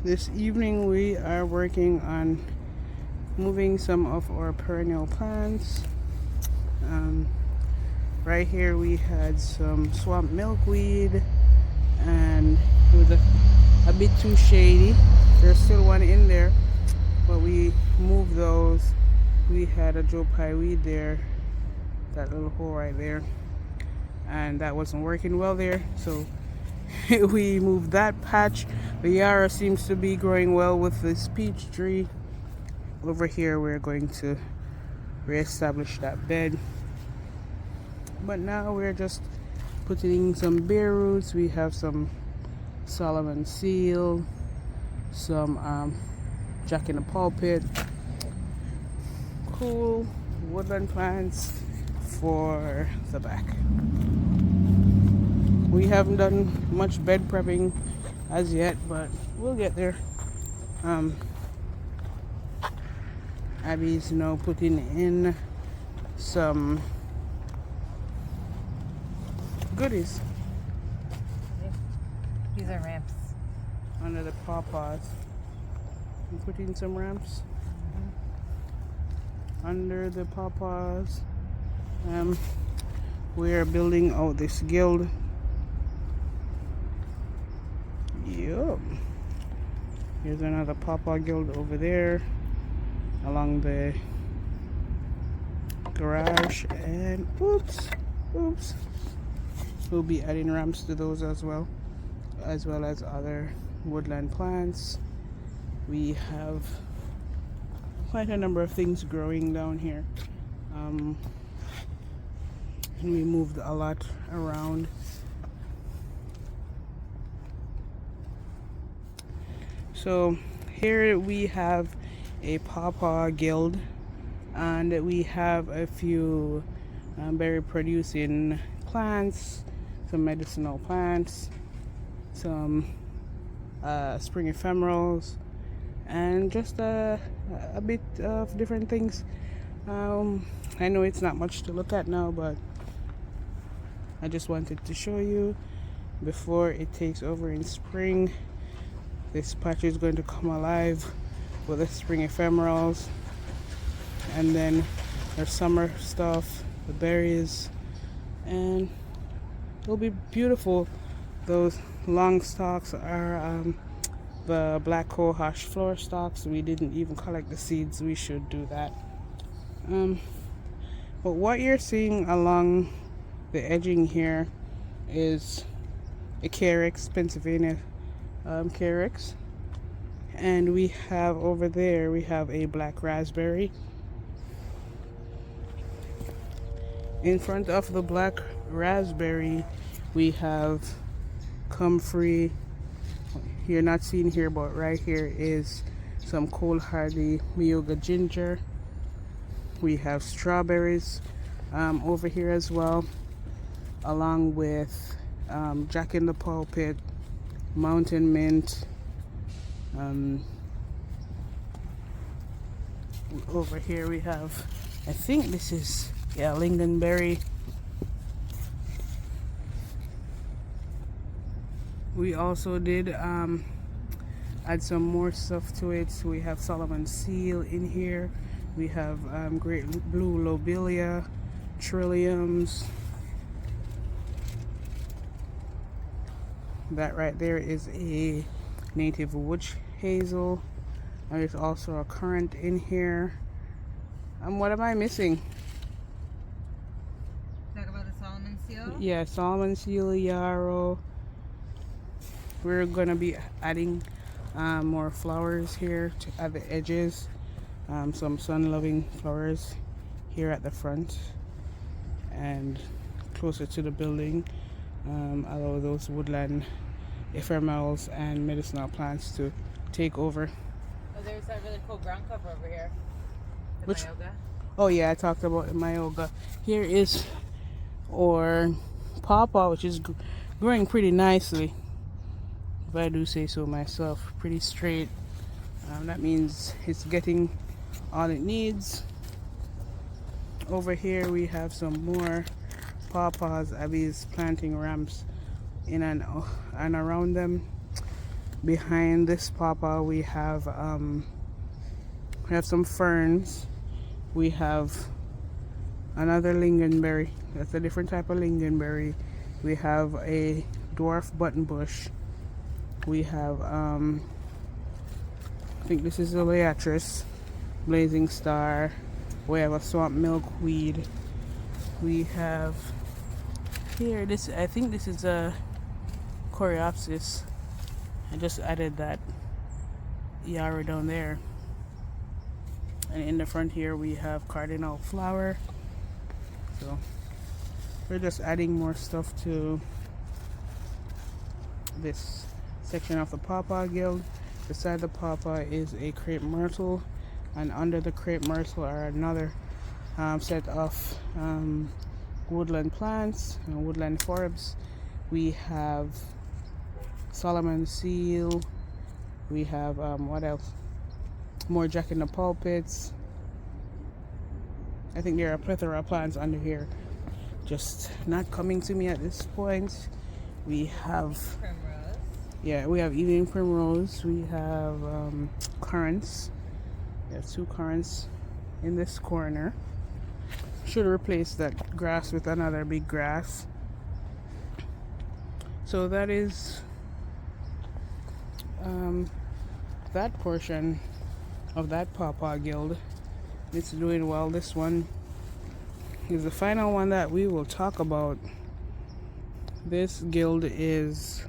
This evening we are working on moving some of our perennial plants. Right here we had some swamp milkweed and it was a bit too shady. There's still one in there, but we moved those. We had a Joe Pye weed there, that little hole right there, and that wasn't working well there, so we moved that patch. The yarrow seems to be growing well with this peach tree. Over here we're going to reestablish that bed, but now we're just putting some bare roots. We have some Solomon seal, some Jack in the pulpit, cool woodland plants for the back. We haven't done much bed prepping as yet, but we'll get there. Abby's now putting in some goodies. These are ramps. Under the pawpaws. I'm putting some ramps under the pawpaws. We are building out this guild. Yup. Here's another pawpaw guild over there along the garage, and oops. We'll be adding ramps to those as well as other woodland plants. We have quite a number of things growing down here, and we moved a lot around. So here we have a pawpaw guild, and we have a few berry producing plants, some medicinal plants, some spring ephemerals, and just a bit of different things. I know it's not much to look at now, but I just wanted to show you before it takes over in spring. This patch is going to come alive with the spring ephemerals, and then there's summer stuff, the berries, and it'll be beautiful. Those long stalks are the black cohosh flower stalks. We didn't even collect the seeds. We should do that. But what you're seeing along the edging here is a Carex, Pennsylvania Carex, and we have over there we have a black raspberry. In front of the black raspberry we have comfrey. You're not seeing here, but right here is some cold hardy Miyoga ginger. We have strawberries over here as well, along with Jack in the pulpit, mountain mint. Over here we have, I think this is, yeah, lingonberry. We also did add some more stuff to it. So we have Solomon seal in here. We have great blue lobelia, trilliums. That right there is a native witch hazel. And there's also a currant in here. What am I missing? Talk about the Solomon seal? Yeah, Solomon seal, yarrow. We're gonna be adding more flowers here at the edges. Some sun-loving flowers here at the front and closer to the building. Allow those woodland ephemerals and medicinal plants to take over. Oh, there's that really cool ground cover over here. The Which? Myoga. Oh yeah, I talked about the Myoga. Here is our Paw Paw, which is growing pretty nicely, if I do say so myself. Pretty straight. That means it's getting all it needs. Over here we have some more pawpaws. Abby is planting ramps in and around them. Behind this pawpaw we have some ferns. We have another lingonberry. That's a different type of lingonberry. We have a dwarf button bush. We have I think this is a Beatrice, blazing star. We have a swamp milkweed. We have here this, I think this is a coreopsis. I just added that yarrow down there. And in the front here we have cardinal flower. So we're just adding more stuff to this section of the pawpaw guild. Beside the pawpaw is a crepe myrtle, and under the crepe myrtle are another set of woodland plants and woodland forbs. We have Solomon seal. We have what else? More Jack in the pulpits. I think there are a plethora of plants under here, just not coming to me at this point. We have Primrose. yeah, we have evening primrose. We have currants. We have 2 currants in this corner. Should replace that grass with another big grass. So that is that portion of that pawpaw guild. It's doing well. This one is the final one that we will talk about. This guild is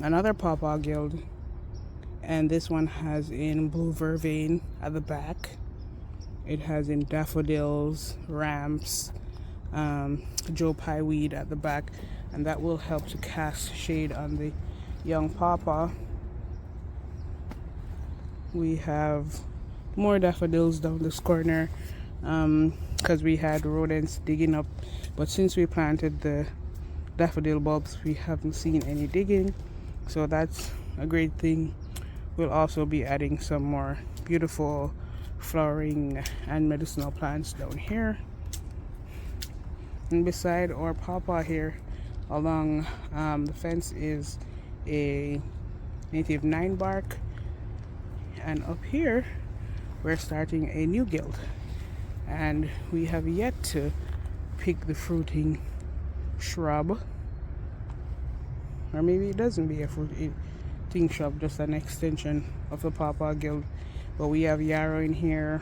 another pawpaw guild, and this one has in blue vervain at the back. It has in daffodils, ramps, Joe Pye weed at the back, and that will help to cast shade on the young pawpaw. We have more daffodils down this corner because we had rodents digging up, but since we planted the daffodil bulbs we haven't seen any digging, so that's a great thing. We'll also be adding some more beautiful flowering and medicinal plants down here. And beside our pawpaw here along the fence is a native 9 bark, and up here we're starting a new guild, and we have yet to pick the fruiting shrub, or maybe it doesn't be a fruiting shrub, just an extension of the pawpaw guild. But we have yarrow in here,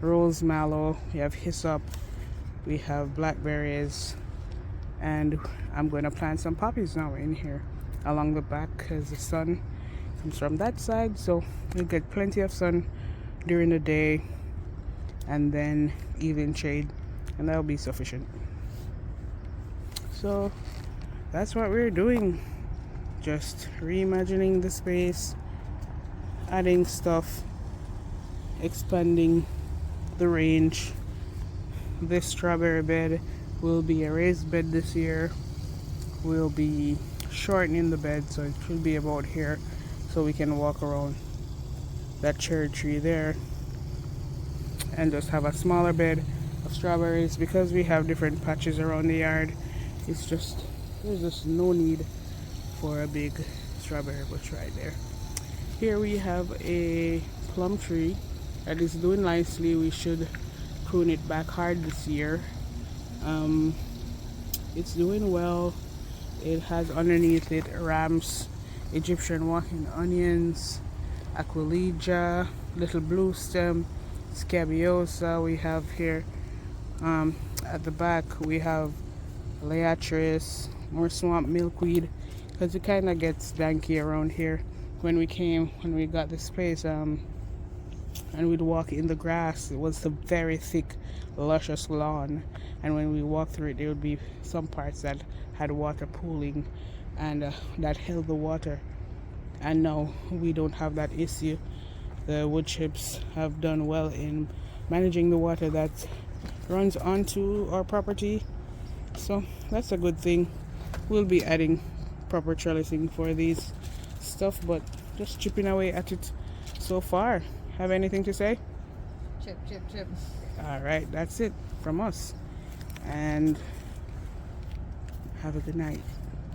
rose mallow, we have hyssop, we have blackberries, and I'm going to plant some poppies now in here along the back because the sun comes from that side, so we get plenty of sun during the day and then evening shade, and that'll be sufficient. So that's what we're doing, just reimagining the space, adding stuff, expanding the range. This strawberry bed will be a raised bed this year. We'll be shortening the bed so it should be about here, so we can walk around that cherry tree there and just have a smaller bed of strawberries, because we have different patches around the yard. There's just no need for a big strawberry bush right there. Here we have a plum tree that is doing nicely. We should prune it back hard this year. It's doing well. It has underneath it ramps, Egyptian walking onions, aquilegia, little blue stem, scabiosa. We have here at the back we have Beatrice, more swamp milkweed, because it kind of gets danky around here. When we got this place, and we'd walk in the grass, it was a very thick, luscious lawn, and when we walked through it, there would be some parts that had water pooling, and that held the water. And now we don't have that issue. The wood chips have done well in managing the water that runs onto our property, so that's a good thing. We'll be adding proper trellising for these stuff, but just chipping away at it so far. Have anything to say? Chip, chip, chip. All right, that's it from us, and have a good night.